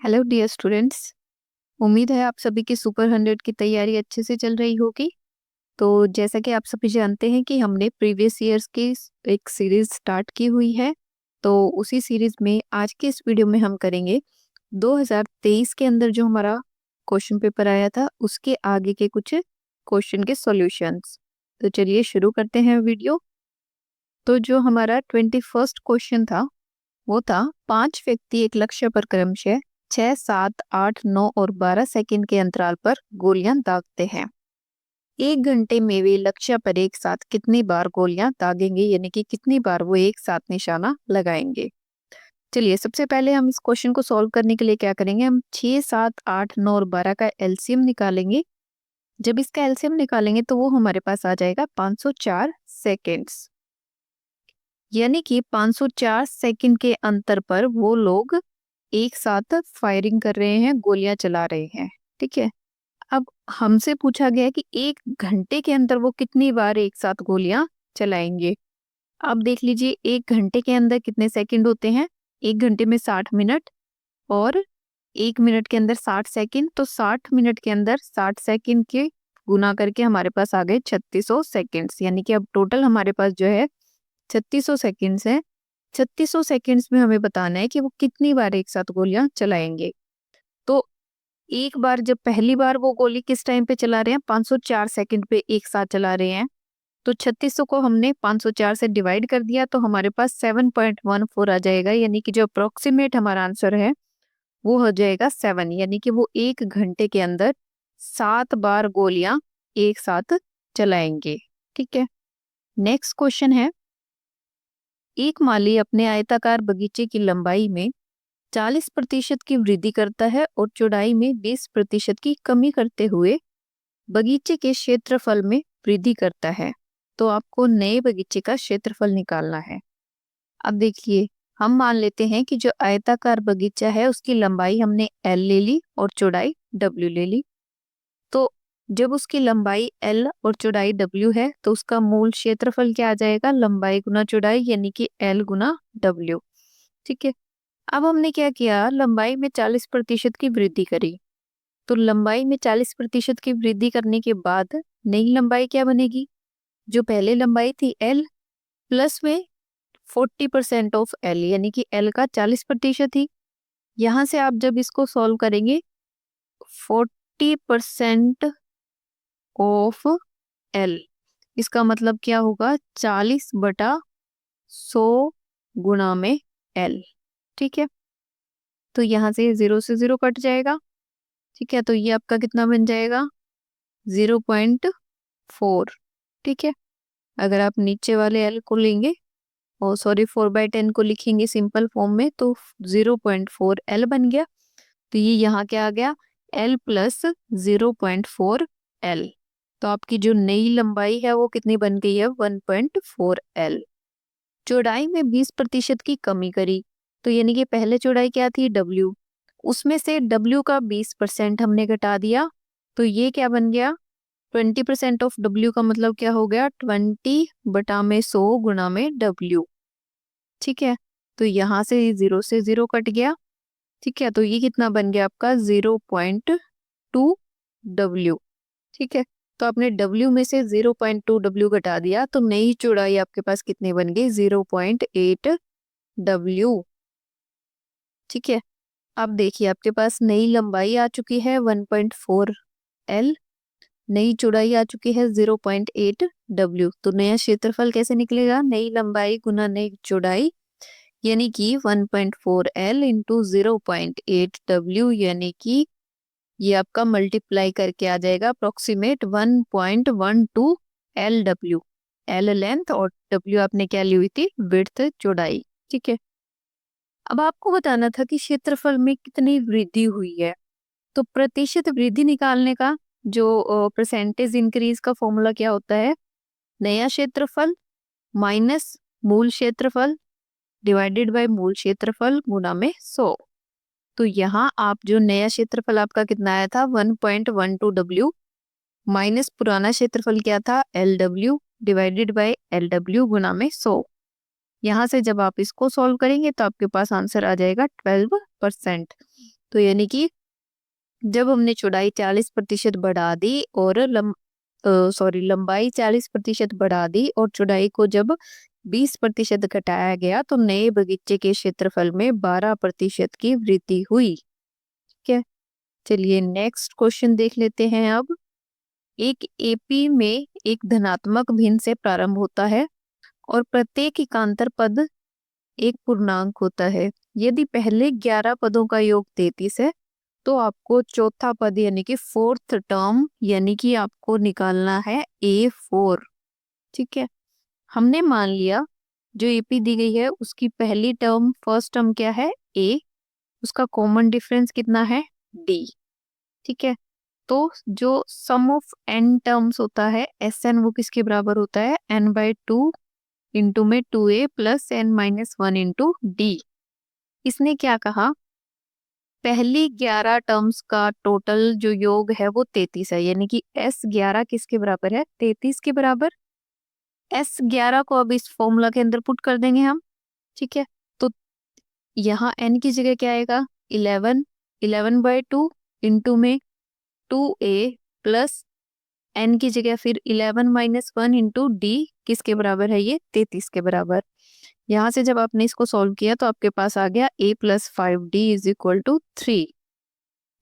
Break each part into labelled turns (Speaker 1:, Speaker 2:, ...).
Speaker 1: Hello dear students. उम्मीद है आप सभी की सुपर 100 की तैयारी अच्छे से चल रही होगी। तो जैसा कि आप सभी जानते हैं कि हमने प्रीवियस ईयर्स की एक सीरीज स्टार्ट की हुई है। तो उसी सीरीज में आज के इस वीडियो में हम करेंगे 2023 के अंदर जो हमारा क्वेश्चन पेपर आया था उसके आगे के कुछ क्वेश्चन के सॉल्यूशंस। तो चलिए शुरू करते हैं वीडियो। तो जो हमारा 21st क्वेश्चन था वो था 5 व्यक्ति एक लक्ष्य पर क्रमशः 6, 7, 8, 9 और 12 सेकंड के अंतराल पर गोलियां दागते हैं। 1 घंटे में वे लक्ष्य पर एक साथ कितनी बार गोलियां दागेंगे, यानी कि कितनी बार वो एक साथ निशाना लगाएंगे। चलिए सबसे पहले हम इस क्वेश्चन को सॉल्व करने के लिए क्या करेंगे, हम 6, 7, 8, 9 और 12 का एलसीएम निकालेंगे। जब इसका एलसीएम निकालेंगे तो वो हमारे पास आ जाएगा 504 सेकेंड्स, यानी कि 504 सेकंड के अंतर पर वो लोग एक साथ फायरिंग कर रहे हैं, गोलियां चला रहे हैं। ठीक है, अब हमसे पूछा गया है कि 1 घंटे के अंदर वो कितनी बार एक साथ गोलियां चलाएंगे। अब देख लीजिए 1 घंटे के अंदर कितने सेकंड होते हैं, 1 घंटे में 60 मिनट और 1 मिनट के अंदर 60 सेकंड, तो 60 मिनट के अंदर 60 सेकंड के गुना करके हमारे पास आ गए 3600 सेकेंड्स, यानी कि अब टोटल हमारे पास जो है 3600 सेकेंड्स है। 3600 सेकेंड्स में हमें बताना है कि वो कितनी बार एक साथ गोलियां चलाएंगे। तो एक बार, जब पहली बार वो गोली किस टाइम पे चला रहे हैं, 504 सेकंड पे एक साथ चला रहे हैं, तो 3600 को हमने 504 से डिवाइड कर दिया तो हमारे पास 7.14 आ जाएगा, यानी कि जो अप्रोक्सीमेट हमारा आंसर है वो हो जाएगा 7, यानी कि वो 1 घंटे के अंदर 7 बार गोलियां एक साथ चलाएंगे। ठीक है, नेक्स्ट क्वेश्चन है, एक माली अपने आयताकार बगीचे की लंबाई में 40% की वृद्धि करता है और चौड़ाई में 20% की कमी करते हुए बगीचे के क्षेत्रफल में वृद्धि करता है। तो आपको नए बगीचे का क्षेत्रफल निकालना है। अब देखिए, हम मान लेते हैं कि जो आयताकार बगीचा है उसकी लंबाई हमने L ले ली और चौड़ाई W ले ली। तो जब उसकी लंबाई L और चौड़ाई W है तो उसका मूल क्षेत्रफल क्या आ जाएगा, लंबाई गुना चौड़ाई, यानी कि L गुना W। ठीक है, अब हमने क्या किया, लंबाई में 40% की वृद्धि करी। तो लंबाई में 40% की वृद्धि करने के बाद नई लंबाई क्या बनेगी, जो पहले लंबाई थी L प्लस में 40% ऑफ L, यानी कि L का 40% ही। यहां से आप जब इसको सॉल्व करेंगे 40% ऑफ L, इसका मतलब क्या होगा, 40/100 गुणा में L। ठीक है, तो यहाँ से 0 से 0 कट जाएगा। ठीक है, तो ये आपका कितना बन जाएगा, 0.4। ठीक है, अगर आप नीचे वाले L को लेंगे और सॉरी 4/10 को लिखेंगे सिंपल फॉर्म में तो 0.4 L बन गया। तो ये यहाँ क्या आ गया, L प्लस 0.4 L। तो आपकी जो नई लंबाई है वो कितनी बन गई है, 1.4 L। चौड़ाई में 20% की कमी करी, तो यानी कि पहले चौड़ाई क्या थी, W, उसमें से W का 20% हमने घटा दिया, तो ये क्या बन गया, 20% ऑफ W का मतलब क्या हो गया, 20/100 गुणा में W। ठीक है, तो यहाँ से 0 से 0 कट गया। ठीक है, तो ये कितना बन गया आपका, 0.2 W। ठीक है, तो आपने W में से 0.2 W घटा दिया तो नई चौड़ाई आपके पास कितनी बन गई, 0.8 W। ठीक है, अब देखिए आपके पास नई लंबाई आ चुकी है 1.4 L, नई चौड़ाई आ चुकी है 0.8 W। तो नया क्षेत्रफल कैसे निकलेगा, नई लंबाई गुना नई चौड़ाई, यानी कि 1.4 L इंटू 0.8 W, यानी कि ये आपका मल्टीप्लाई करके आ जाएगा अप्रोक्सीमेट 1.12 LW। L लेंथ और W आपने क्या ली हुई थी, विड्थ, चौड़ाई। ठीक है, अब आपको बताना था कि क्षेत्रफल में कितनी वृद्धि हुई है। तो प्रतिशत वृद्धि निकालने का जो परसेंटेज इंक्रीज का फॉर्मूला क्या होता है, नया क्षेत्रफल माइनस मूल क्षेत्रफल डिवाइडेड बाय मूल क्षेत्रफल गुना में 100। तो यहाँ आप जो नया क्षेत्रफल आपका कितना आया था, 1.12 W माइनस पुराना क्षेत्रफल क्या था, LW डिवाइडेड बाय LW गुना में 100। यहाँ से जब आप इसको सॉल्व करेंगे तो आपके पास आंसर आ जाएगा 12%। तो यानी कि जब हमने चौड़ाई 40% बढ़ा दी और लंबाई 40% बढ़ा दी और चौड़ाई को जब 20% घटाया गया तो नए बगीचे के क्षेत्रफल में 12% की वृद्धि हुई। ठीक है, चलिए नेक्स्ट क्वेश्चन देख लेते हैं अब। एक एपी में एक धनात्मक भिन्न से प्रारंभ होता है और प्रत्येक एकांतर पद एक पूर्णांक होता है। यदि पहले 11 पदों का योग 33 है तो आपको चौथा पद यानी कि फोर्थ टर्म यानी कि आपको निकालना है A4। ठीक है, हमने मान लिया जो एपी दी गई है उसकी पहली टर्म फर्स्ट टर्म क्या है A, उसका कॉमन डिफरेंस कितना है D। ठीक है, तो जो सम ऑफ n टर्म्स होता है Sn वो किसके बराबर होता है n/2 इंटू में 2a plus n-1 into D. इसने क्या कहा, पहली 11 टर्म्स का टोटल जो योग है वो 33 है, यानी कि S11 किसके बराबर है 33 के बराबर। S11 को अब इस फॉर्मूला के अंदर पुट कर देंगे हम। ठीक है, तो यहाँ n की जगह क्या आएगा 11, 11/2 इंटू में 2a प्लस n की जगह फिर 11-1 इंटू डी किसके बराबर है ये 33 के बराबर। यहाँ से जब आपने इसको सॉल्व किया तो आपके पास आ गया a + 5d = 3।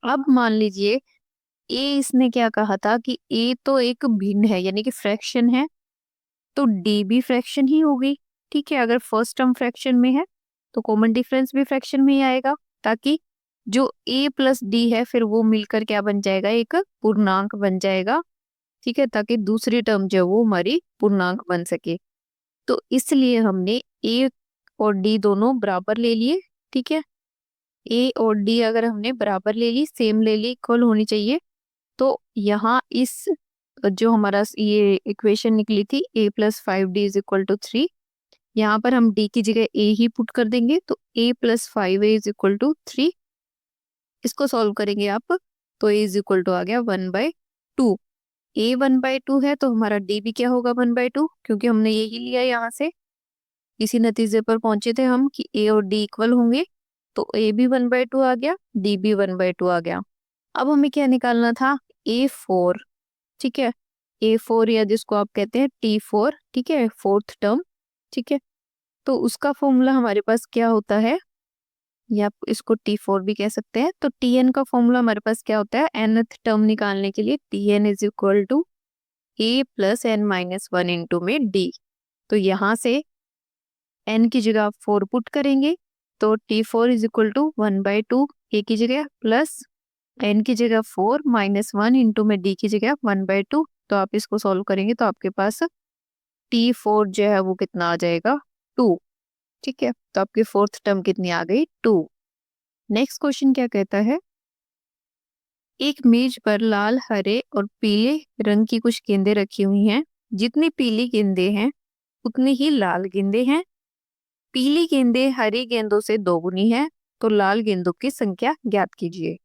Speaker 1: अब मान लीजिए a इसने क्या कहा था कि a तो एक भिन्न है यानी कि फ्रैक्शन है, तो d भी फ्रैक्शन ही होगी। ठीक है, अगर फर्स्ट टर्म फ्रैक्शन में है तो कॉमन डिफरेंस भी फ्रैक्शन में ही आएगा, ताकि जो a + d है फिर वो मिलकर क्या बन जाएगा एक पूर्णांक बन जाएगा। ठीक है, ताकि दूसरी टर्म जो है वो हमारी पूर्णांक बन सके। तो इसलिए हमने a और d दोनों बराबर ले लिए। ठीक है, a और d अगर हमने बराबर ले ली, सेम ले ली, इक्वल होनी चाहिए, तो यहाँ इस जो हमारा ये इक्वेशन निकली थी a + 5d = 3, यहाँ पर हम d की जगह a ही पुट कर देंगे, तो a + 5a = 3। इसको सॉल्व करेंगे आप तो a = आ गया 1/2। a 1/2 है तो हमारा d भी क्या होगा 1/2, क्योंकि हमने यही लिया यहाँ से, इसी नतीजे पर पहुंचे थे हम कि a और d इक्वल होंगे, तो a भी 1/2 आ गया, d भी 1/2 आ गया। अब हमें क्या निकालना था A4। ठीक है, A4 या जिसको आप कहते हैं T4। ठीक है, फोर्थ टर्म। ठीक है, तो उसका फॉर्मूला हमारे पास क्या होता है, या आप इसको T4 भी कह सकते हैं। तो Tn का फॉर्मूला हमारे पास क्या होता है, nth टर्म निकालने के लिए Tn = a + n-1 इंटू में d। तो यहाँ से n की जगह आप 4 पुट करेंगे, तो T4 = 1/2 a की जगह प्लस n की जगह 4 -1 इंटू में d की जगह 1/2। तो आप इसको सॉल्व करेंगे तो आपके पास T4 जो है वो कितना आ जाएगा 2। ठीक है, तो आपकी फोर्थ टर्म कितनी आ गई 2। नेक्स्ट क्वेश्चन क्या कहता है, एक मेज पर लाल, हरे और पीले रंग की कुछ गेंदें रखी हुई हैं। जितनी पीली गेंदें हैं उतनी ही लाल गेंदें हैं। पीली गेंदें हरी गेंदों से दोगुनी है, तो लाल गेंदों की संख्या ज्ञात कीजिए।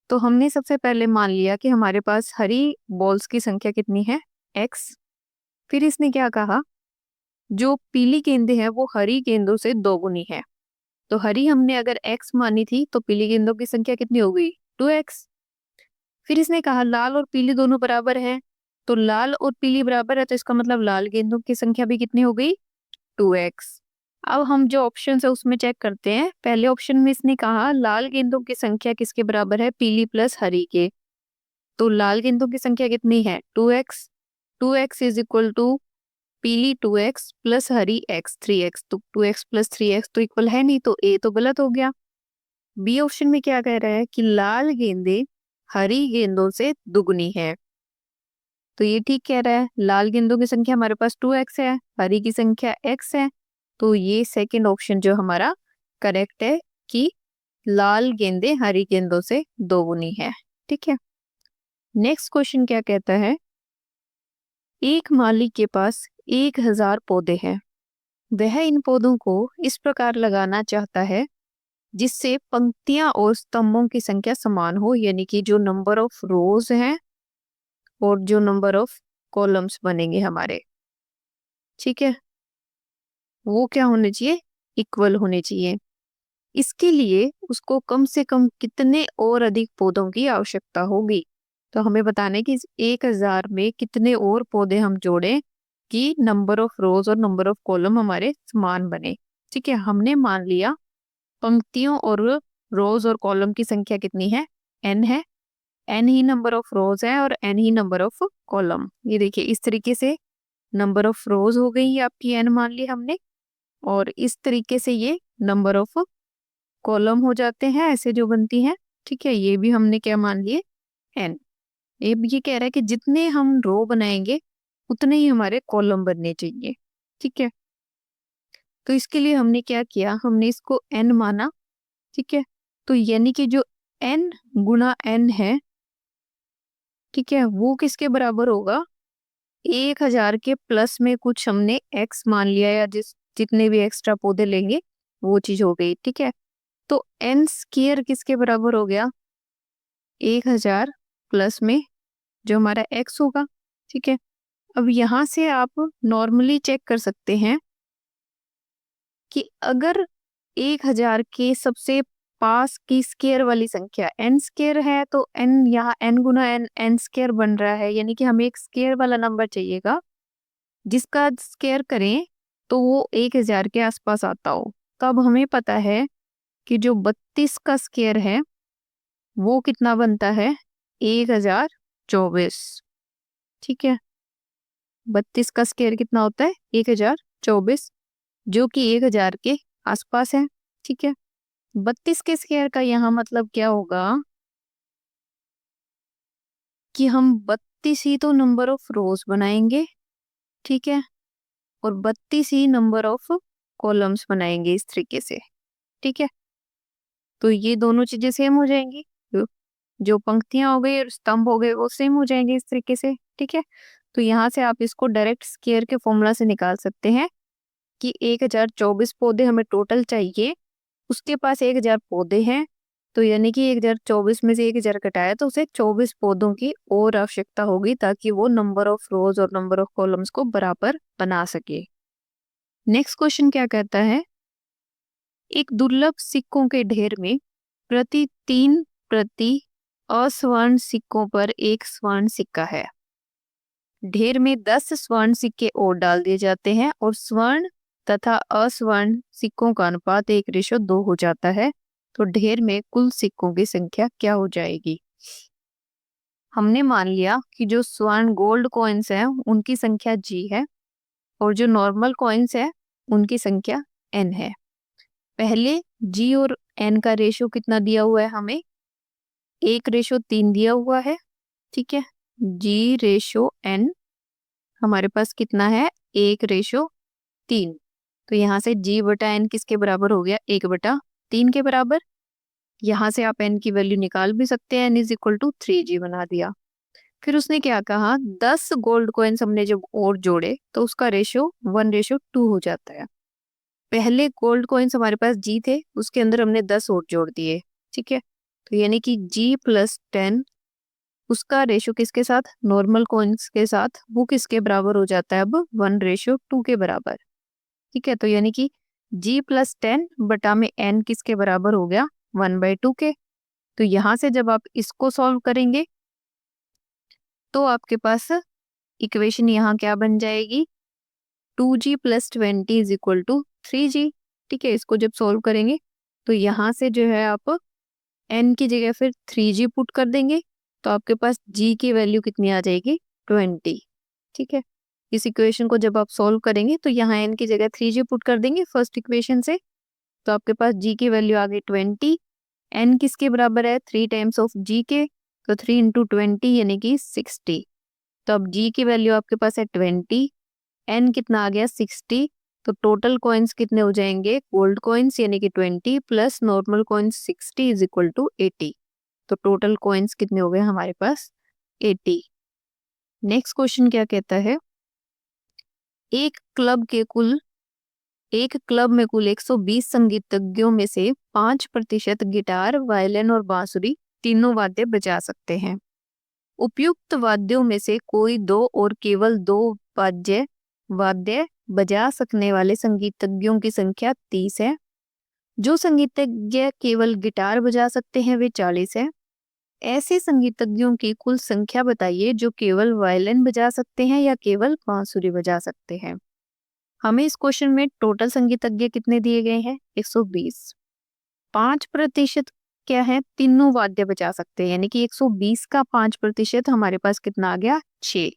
Speaker 1: तो हमने सबसे पहले मान लिया कि हमारे पास हरी बॉल्स की संख्या कितनी है x। फिर इसने क्या कहा, जो पीली गेंदें हैं वो हरी गेंदों से दोगुनी है, तो हरी हमने अगर x मानी थी तो पीली गेंदों की संख्या कितनी हो गई 2x। फिर इसने कहा लाल और पीली दोनों बराबर हैं, तो लाल और पीली बराबर है तो इसका मतलब लाल गेंदों की संख्या भी कितनी हो गई 2x। अब हम जो ऑप्शन है उसमें चेक करते हैं। पहले ऑप्शन में इसने कहा लाल गेंदों की संख्या किसके बराबर है पीली प्लस हरी के, तो लाल गेंदों की संख्या कितनी है 2x। 2x = पीली 2x प्लस हरी x 3x, तो 2x + 3x तो इक्वल है नहीं, तो a तो गलत हो गया। बी ऑप्शन में क्या कह रहा है कि लाल गेंदें हरी गेंदों से दुगनी है, तो ये ठीक कह रहा है, लाल गेंदों की संख्या हमारे पास 2x है, हरी की संख्या x है, तो ये सेकंड ऑप्शन जो हमारा करेक्ट है कि लाल गेंदें हरी गेंदों से दोगुनी है। ठीक है, नेक्स्ट क्वेश्चन क्या कहता है, एक माली के पास 1000 पौधे हैं। वह इन पौधों को इस प्रकार लगाना चाहता है जिससे पंक्तियां और स्तंभों की संख्या समान हो, यानी कि जो नंबर ऑफ रोज हैं और जो नंबर ऑफ कॉलम्स बनेंगे हमारे, ठीक है, वो क्या होने चाहिए इक्वल होने चाहिए। इसके लिए उसको कम से कम कितने और अधिक पौधों की आवश्यकता होगी। तो हमें बताना है कि इस 1000 में कितने और पौधे हम जोड़ें कि नंबर ऑफ रोज और नंबर ऑफ कॉलम हमारे समान बने। ठीक है, हमने मान लिया पंक्तियों और रोज और कॉलम की संख्या कितनी है, n है। n ही नंबर ऑफ रोज है और n he number of column. ये देखिए इस तरीके से नंबर ऑफ रोज हो गई आपकी n मान ली हमने, और इस तरीके से ये नंबर ऑफ कॉलम हो जाते हैं ऐसे जो बनती हैं। ठीक है, ये भी हमने क्या मान लिए, n। ये कह रहा है कि जितने हम रो बनाएंगे उतने ही हमारे कॉलम बनने चाहिए। ठीक है, तो इसके लिए हमने क्या किया, हमने इसको n माना। ठीक है, तो यानी कि जो n गुना n है, ठीक है, वो किसके बराबर होगा, 1000 के प्लस में कुछ हमने x मान लिया, या जितने भी एक्स्ट्रा पौधे लेंगे वो चीज हो गई। ठीक है, तो n स्क्वायर किसके बराबर हो गया, 1000 प्लस में जो हमारा x होगा। ठीक है, अब यहाँ से आप नॉर्मली चेक कर सकते हैं कि अगर 1000 के सबसे पास की स्केयर वाली संख्या n स्केयर है, तो n यहाँ n गुना n n स्केयर बन रहा है, यानी कि हमें एक स्केयर वाला नंबर चाहिएगा जिसका स्केयर करें तो वो 1000 के आसपास आता हो। तो अब हमें पता है कि जो 32 का स्केयर है वो कितना बनता है, 1024। ठीक है, 32 का स्केयर कितना होता है, 1024, जो कि 1000 के आसपास है। ठीक है, 32 के स्क्वायर का यहाँ मतलब क्या होगा कि हम 32 ही तो नंबर ऑफ रोज बनाएंगे। ठीक है, और 32 ही नंबर ऑफ कॉलम्स बनाएंगे इस तरीके से। ठीक है, तो ये दोनों चीजें सेम हो जाएंगी, जो पंक्तियां हो गई और स्तंभ हो गए वो सेम हो जाएंगे इस तरीके से। ठीक है, तो यहाँ से आप इसको डायरेक्ट स्क्वायर के फॉर्मूला से निकाल सकते हैं कि 1024 पौधे हमें टोटल चाहिए, उसके पास 1000 पौधे हैं, तो यानी कि 1024 में से 1000 घटाया तो उसे 24 पौधों की और आवश्यकता होगी ताकि वो नंबर ऑफ रोज और नंबर ऑफ कॉलम्स को बराबर बना सके। नेक्स्ट क्वेश्चन क्या कहता है, एक दुर्लभ सिक्कों के ढेर में प्रति 3 प्रति अस्वर्ण सिक्कों पर एक स्वर्ण सिक्का है। ढेर में 10 स्वर्ण सिक्के और डाल दिए जाते हैं और स्वर्ण तथा अस्वर्ण सिक्कों का अनुपात 1:2 हो जाता है। तो ढेर में कुल सिक्कों की संख्या क्या हो जाएगी। हमने मान लिया कि जो स्वर्ण गोल्ड कॉइन्स हैं उनकी संख्या g है और जो नॉर्मल कॉइन्स है उनकी संख्या n है। पहले g और n का रेशो कितना दिया हुआ है, हमें 1:3 दिया हुआ है। ठीक है, g/n हमारे पास कितना है, 1:3। तो यहाँ से g/n किसके बराबर हो गया, 1/3 के बराबर। यहाँ से आप n की वैल्यू निकाल भी सकते हैं, n = 3g बना दिया। फिर उसने क्या कहा, 10 गोल्ड कॉइन्स हमने जब और जोड़े तो उसका रेशो 1:2 हो जाता है। पहले गोल्ड कॉइन्स हमारे पास g थे, उसके अंदर हमने 10 और जोड़ दिए। ठीक है, तो यानी कि g+10 उसका रेशो किसके साथ, नॉर्मल कॉइन्स के साथ, वो किसके बराबर हो जाता है अब, 1:2 के बराबर। ठीक है, तो यानी कि g+10 बटा में n किसके बराबर हो गया, 1/2 के। तो यहाँ से जब आप इसको सॉल्व करेंगे तो आपके पास इक्वेशन यहाँ क्या बन जाएगी, 2g + 20 = 3g। ठीक है, इसको जब सॉल्व करेंगे तो यहाँ से जो है आप n की जगह फिर 3g पुट कर देंगे, तो आपके पास g की वैल्यू कितनी आ जाएगी, 20। ठीक है, इस इक्वेशन को जब आप सॉल्व करेंगे तो यहाँ n की जगह 3g पुट कर देंगे फर्स्ट इक्वेशन से, तो आपके पास g की वैल्यू आ गई 20। n किसके बराबर है, 3 टाइम्स ऑफ g के, तो 3 × 20 यानी कि 60। तो अब g की वैल्यू आपके पास है 20, n कितना आ गया 60। तो टोटल कॉइन्स कितने हो जाएंगे, गोल्ड कॉइन्स यानी कि 20 प्लस नॉर्मल कॉइन्स 60 = 80। तो टोटल कॉइन्स कितने हो गए हमारे पास, 80। नेक्स्ट क्वेश्चन क्या कहता है, एक क्लब में कुल 120 संगीतज्ञों में से 5% गिटार, वायलिन और बांसुरी तीनों वाद्य बजा सकते हैं। उपयुक्त वाद्यों में से कोई दो और केवल 2 वाद्य बजा सकने वाले संगीतज्ञों की संख्या 30 है। जो संगीतज्ञ केवल गिटार बजा सकते हैं वे 40 है। ऐसे संगीतज्ञों की कुल संख्या बताइए जो केवल वायलिन बजा सकते हैं या केवल बांसुरी बजा सकते हैं। हमें इस क्वेश्चन में टोटल संगीतज्ञ कितने दिए गए हैं? 120। 5% क्या है? तीनों वाद्य बजा सकते हैं, यानी कि 120 का 5% हमारे पास कितना आ गया? 6।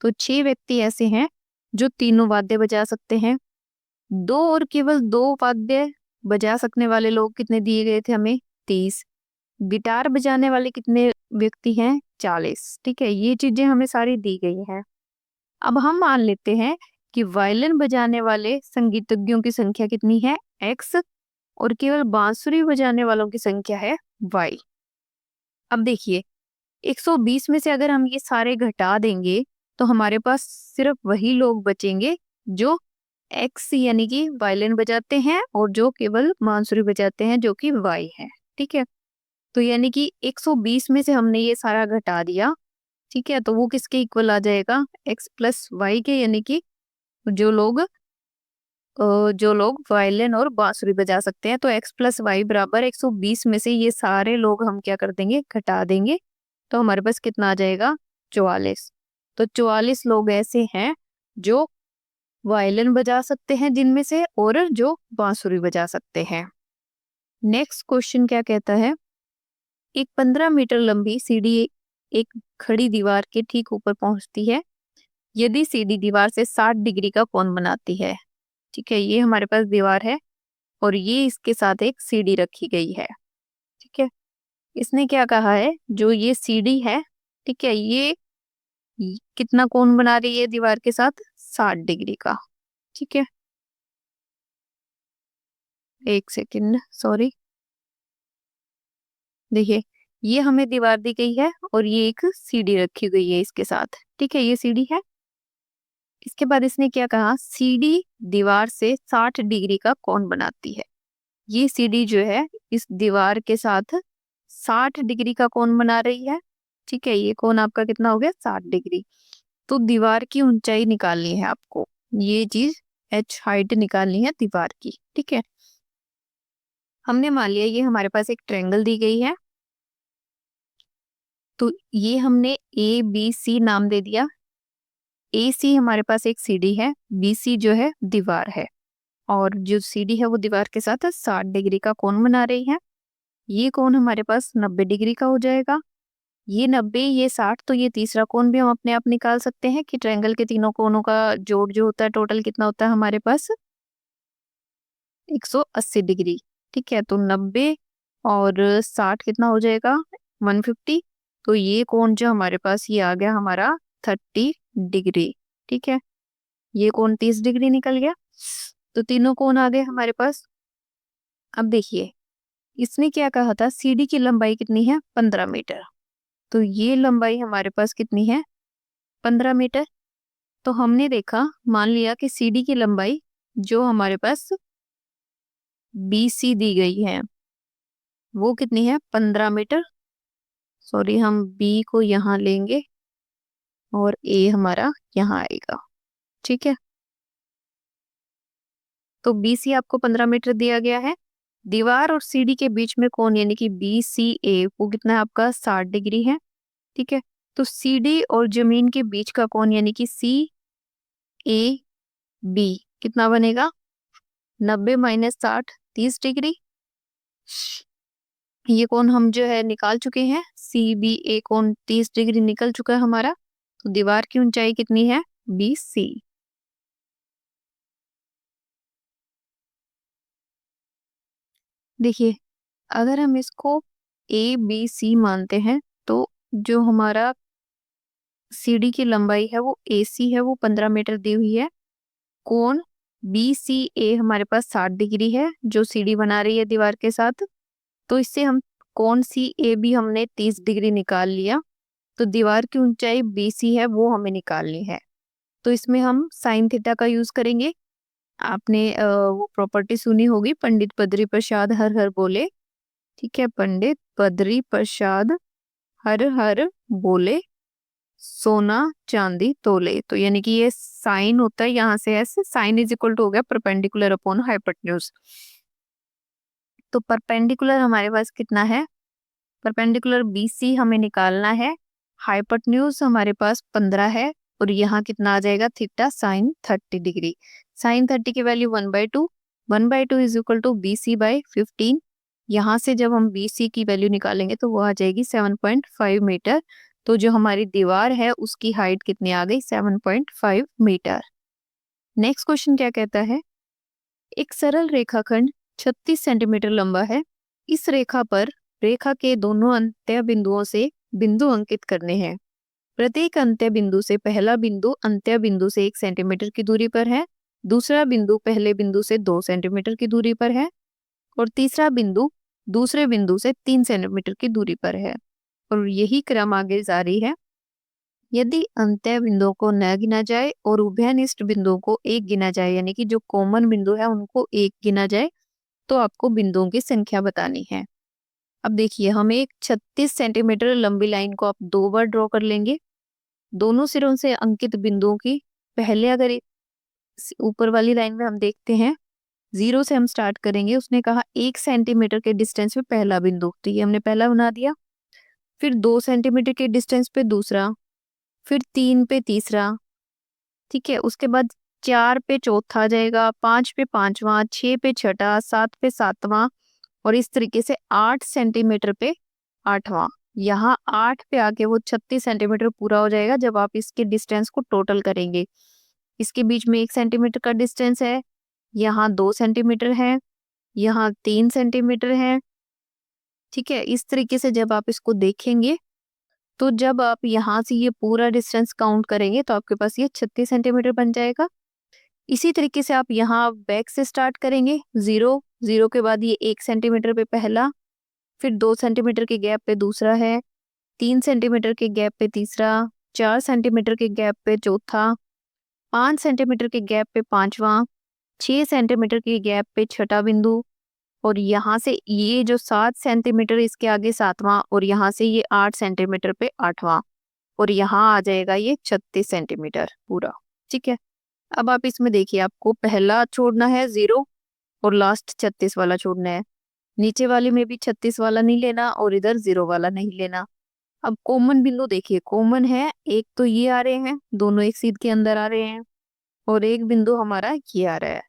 Speaker 1: तो 6 व्यक्ति ऐसे हैं जो तीनों वाद्य बजा सकते हैं। दो और केवल दो वाद्य बजा सकने वाले लोग कितने दिए गए थे हमें? 30। गिटार बजाने वाले कितने व्यक्ति हैं? 40। ठीक है, ये चीजें हमें सारी दी गई हैं। अब हम मान लेते हैं कि वायलिन बजाने वाले संगीतज्ञों की संख्या कितनी है? x, और केवल बांसुरी बजाने वालों की संख्या है y। अब देखिए, 120 में से अगर हम ये सारे घटा देंगे तो हमारे पास सिर्फ वही लोग बचेंगे जो एक्स यानी कि वायलिन बजाते हैं और जो केवल बांसुरी बजाते हैं जो कि वाई है। ठीक है, तो यानी कि 120 में से हमने ये सारा घटा दिया। ठीक है, तो वो किसके इक्वल आ जाएगा? एक्स प्लस वाई के, यानी कि जो लोग जो लोग वायलिन और बांसुरी बजा सकते हैं। तो एक्स प्लस वाई बराबर 120 में से ये सारे लोग हम क्या कर देंगे? घटा देंगे। तो हमारे पास कितना आ जाएगा? 44। तो 44 लोग ऐसे हैं जो वायलिन बजा सकते हैं जिनमें से, और जो बांसुरी बजा सकते हैं। नेक्स्ट क्वेश्चन क्या कहता है? एक 15 मीटर लंबी सीढ़ी एक खड़ी दीवार के ठीक ऊपर पहुंचती है। यदि सीढ़ी दीवार से 60 डिग्री का कोण बनाती है। ठीक है, ये हमारे पास दीवार है और ये इसके साथ एक सीढ़ी रखी गई है। ठीक है, इसने क्या कहा है? जो ये सीढ़ी है, ठीक है, ये कितना कोण बना रही है दीवार के साथ? 60 डिग्री का। ठीक है, एक सेकंड, सॉरी। देखिए, ये हमें दीवार दी गई है और ये एक सीढ़ी रखी गई है इसके साथ। ठीक है, ये सीढ़ी है। इसके बाद इसने क्या कहा? सीढ़ी दीवार से 60 डिग्री का कोण बनाती है। ये सीढ़ी जो है इस दीवार के साथ 60 डिग्री का कोण बना रही है। ठीक है, ये कोण आपका कितना हो गया? 60 डिग्री। तो दीवार की ऊंचाई निकालनी है आपको, ये चीज h हाइट निकालनी है दीवार की। ठीक है, हमने मान लिया ये हमारे पास एक ट्रायंगल दी गई है, तो ये हमने ए बी सी नाम दे दिया। ए सी हमारे पास एक सीढ़ी है, बी सी जो है दीवार है, और जो सीढ़ी है वो दीवार के साथ 60 डिग्री का कोण बना रही है। ये कोण हमारे पास 90 डिग्री का हो जाएगा। ये 90, ये 60, तो ये तीसरा कोण भी हम अपने आप निकाल सकते हैं कि ट्रायंगल के तीनों कोणों का जोड़ जो होता है टोटल कितना होता है हमारे पास? 180 डिग्री। ठीक है, तो 90 और 60 कितना हो जाएगा? 150। तो ये कोण जो हमारे पास ये आ गया हमारा 30 डिग्री। ठीक है, ये कोण 30 डिग्री निकल गया। तो तीनों कोण आ गए हमारे पास। अब देखिए, इसने क्या कहा था? सीढ़ी की लंबाई कितनी है? 15 मीटर। तो ये लंबाई हमारे पास कितनी है? 15 मीटर। तो हमने देखा, मान लिया कि सीढ़ी की लंबाई जो हमारे पास BC दी गई है वो कितनी है? 15 मीटर। सॉरी, हम B को यहाँ लेंगे और A हमारा यहाँ आएगा। ठीक है, तो BC आपको 15 मीटर दिया गया है। दीवार और सीढ़ी के बीच में कोण यानी कि BCA वो कितना है आपका? 60 डिग्री है। ठीक है, तो सीढ़ी और जमीन के बीच का कोण यानी कि CAB कितना बनेगा? 90 माइनस 60, 30 डिग्री। ये कोण हम जो है निकाल चुके हैं, CBA कोण 30 डिग्री निकल चुका है हमारा। तो दीवार की ऊंचाई कितनी है? BC। देखिए, अगर हम इसको ABC मानते हैं तो जो हमारा सीढ़ी की लंबाई है वो AC है, वो 15 मीटर दी हुई है। कोण BCA हमारे पास 60 डिग्री है जो सीढ़ी बना रही है दीवार के साथ। तो इससे हम कोण CAB हमने 30 डिग्री निकाल लिया। तो दीवार की ऊंचाई BC है वो हमें निकालनी है। तो इसमें हम साइन थीटा का यूज करेंगे। आपने वो प्रॉपर्टी सुनी होगी, पंडित बद्री प्रसाद हर हर बोले। ठीक है, पंडित बद्री प्रसाद हर हर बोले, सोना चांदी तोले। तो यानी कि ये साइन होता है, यहाँ से ऐसे साइन इज इक्वल टू हो गया परपेंडिकुलर अपॉन हाइपोटेन्यूज। तो परपेंडिकुलर हमारे पास कितना है, परपेंडिकुलर BC हमें निकालना है, हाइपोटेन्यूज हमारे पास 15 है और यहाँ कितना आ जाएगा थीटा साइन 30 डिग्री। साइन 30 की value 1/2, 1/2 is equal to BC/15। यहाँ से जब हम BC की वैल्यू निकालेंगे तो वो आ जाएगी 7.5 मीटर। तो जो हमारी दीवार है उसकी हाइट कितनी आ गई, 7.5 मीटर। नेक्स्ट क्वेश्चन क्या कहता है, एक सरल रेखाखंड 36 सेंटीमीटर लंबा है। इस रेखा पर रेखा के दोनों अंत्य बिंदुओं से बिंदु अंकित करने हैं। प्रत्येक अंत्य बिंदु से पहला बिंदु अंत्य बिंदु से 1 सेंटीमीटर की दूरी पर है, दूसरा बिंदु पहले बिंदु से 2 सेंटीमीटर की दूरी पर है और तीसरा बिंदु दूसरे बिंदु से 3 सेंटीमीटर की दूरी पर है। और यही क्रम आगे जारी है। यदि अंत्य बिंदुओं को न गिना जाए और उभयनिष्ठ बिंदुओं को एक गिना जाए, यानी कि जो कॉमन बिंदु है उनको एक गिना जाए, तो आपको बिंदुओं की संख्या बतानी है। अब देखिए, हम एक 36 सेंटीमीटर लंबी लाइन को आप 2 बार ड्रॉ कर लेंगे। दोनों सिरों से अंकित बिंदुओं की पहले अगर ऊपर वाली लाइन में हम देखते हैं, 0 से हम स्टार्ट करेंगे। उसने कहा 1 सेंटीमीटर के डिस्टेंस पे पहला बिंदु, तो ये हमने पहला बना दिया। फिर 2 सेंटीमीटर के डिस्टेंस पे दूसरा, फिर 3 पे तीसरा, ठीक है। उसके बाद 4 पे चौथा आ जाएगा, 5 पे पांचवा, 6 पे छठा, 7 पे सातवां और इस तरीके से 8 सेंटीमीटर पे आठवां। यहाँ 8 पे आके वो 36 सेंटीमीटर पूरा हो जाएगा जब आप इसके डिस्टेंस को टोटल करेंगे। इसके बीच में 1 सेंटीमीटर का डिस्टेंस है, यहाँ 2 सेंटीमीटर है, यहाँ 3 सेंटीमीटर है, ठीक है। इस तरीके से जब आप इसको देखेंगे तो जब आप यहाँ से ये पूरा डिस्टेंस काउंट करेंगे तो आपके पास ये 36 सेंटीमीटर बन जाएगा। इसी तरीके से आप यहाँ बैक से स्टार्ट करेंगे, 0 के बाद ये 1 सेंटीमीटर पे पहला, फिर 2 सेंटीमीटर के गैप पे दूसरा है, 3 सेंटीमीटर के गैप पे तीसरा, 4 सेंटीमीटर के गैप पे चौथा, 5 सेंटीमीटर के गैप पे पांचवा, 6 सेंटीमीटर के गैप पे छठा बिंदु और यहाँ से ये जो 7 सेंटीमीटर इसके आगे सातवां और यहाँ से ये 8 सेंटीमीटर पे आठवां और यहाँ आ जाएगा ये 36 सेंटीमीटर पूरा, ठीक है। अब आप इसमें देखिए, आपको पहला छोड़ना है 0 और लास्ट 36 वाला छोड़ना है। नीचे वाले में भी 36 वाला नहीं लेना और इधर 0 वाला नहीं लेना। अब कॉमन बिंदु देखिए, कॉमन है एक तो ये आ रहे हैं, दोनों एक सीध के अंदर आ रहे हैं और एक बिंदु हमारा ये आ रहा है,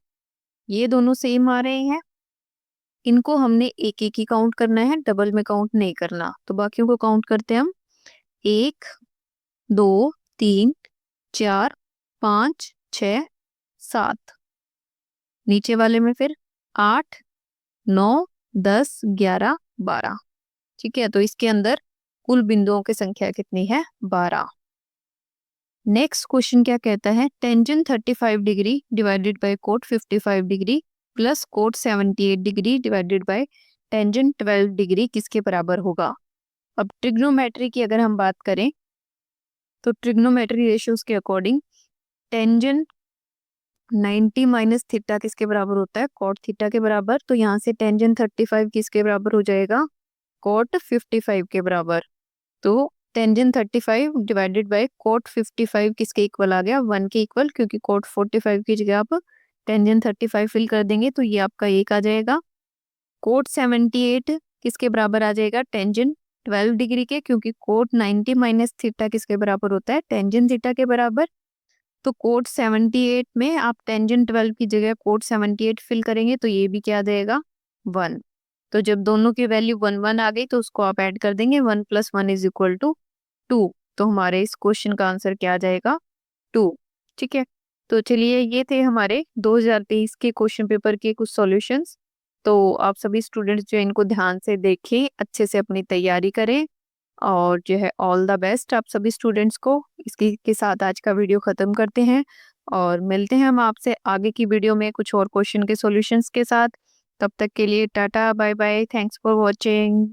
Speaker 1: ये दोनों सेम आ रहे हैं। इनको हमने एक एक ही काउंट करना है, डबल में काउंट नहीं करना। तो बाकियों को काउंट करते हैं हम, 1 2 3 4 5 6 7, नीचे वाले में फिर 8 9 10 11 12, ठीक है। तो इसके अंदर कुल बिंदुओं की संख्या कितनी है, 12। नेक्स्ट क्वेश्चन क्या कहता है, tangent 35 degree divided by cot 55 degree plus cot 78 degree divided by tangent 12 degree किसके बराबर होगा। अब ट्रिग्नोमेट्री की अगर हम बात करें तो ट्रिग्नोमेट्री रेशियोज के अकॉर्डिंग टेंजेंट 90 माइनस थीटा किसके बराबर होता है, कॉट थीटा के बराबर। तो यहाँ से टेंजेंट 35 किसके बराबर हो जाएगा, कॉट 55 के बराबर। तो टेंजेंट 35 डिवाइडेड बाय कोट 55 किसके इक्वल आ गया, 1 के इक्वल, क्योंकि कोट 45 की जगह आप टेंजेंट 35 फिल कर देंगे तो ये आपका 1 आ जाएगा। कोट 78 किसके बराबर आ जाएगा, टेंजेंट 12 डिग्री के, क्योंकि कोट 90 माइनस थीटा किसके बराबर होता है, टेंजेंट थीटा के बराबर। तो कोट 78 में आप टेंजेंट 12 की जगह कोट 78 फिल करेंगे तो ये भी क्या आ जाएगा, 1। तो जब दोनों की वैल्यू 1 1 आ गई तो उसको आप ऐड कर देंगे, 1 + 1 = 2। तो हमारे इस क्वेश्चन का आंसर क्या आ जाएगा, 2, ठीक है। तो चलिए, ये थे हमारे 2023 के क्वेश्चन पेपर के कुछ सॉल्यूशंस। तो आप सभी स्टूडेंट्स जो इनको ध्यान से देखें, अच्छे से अपनी तैयारी करें और जो है ऑल द बेस्ट आप सभी स्टूडेंट्स को। इसके के साथ आज का वीडियो ख़त्म करते हैं और मिलते हैं हम आपसे आगे की वीडियो में कुछ और क्वेश्चन के सॉल्यूशंस के साथ। तब तक के लिए tata bye bye, thanks for watching.